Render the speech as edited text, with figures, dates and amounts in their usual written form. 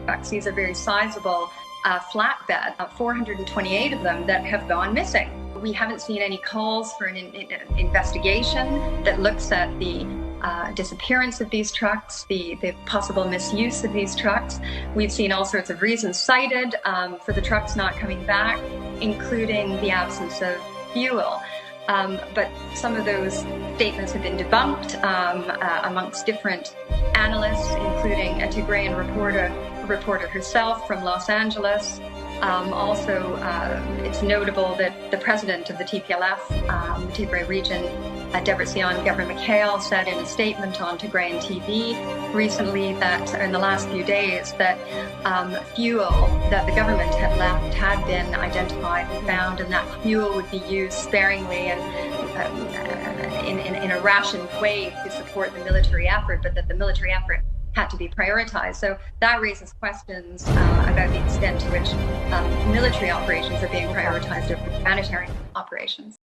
trucks. These are very sizable flatbed, 428 of them that have gone missing. We haven't seen any calls for an investigation that looks at the disappearance of these trucks, the possible misuse of these trucks. We've seen all sorts of reasons cited for the trucks not coming back, including the absence of fuel. But some of those statements have been debunked amongst different analysts, including a Tigrayan reporter herself from Los Angeles. Also, it's notable that the president of the TPLF, the Tigray region, Debretsion Gebremikhail, said in a statement on Tigrayan TV recently that in the last few days that fuel that the government had left had been identified and found, and that fuel would be used sparingly and in a rationed way to support the military effort, but that the military effort had to be prioritized. So that raises questions about the extent to which military operations are being prioritized over humanitarian operations.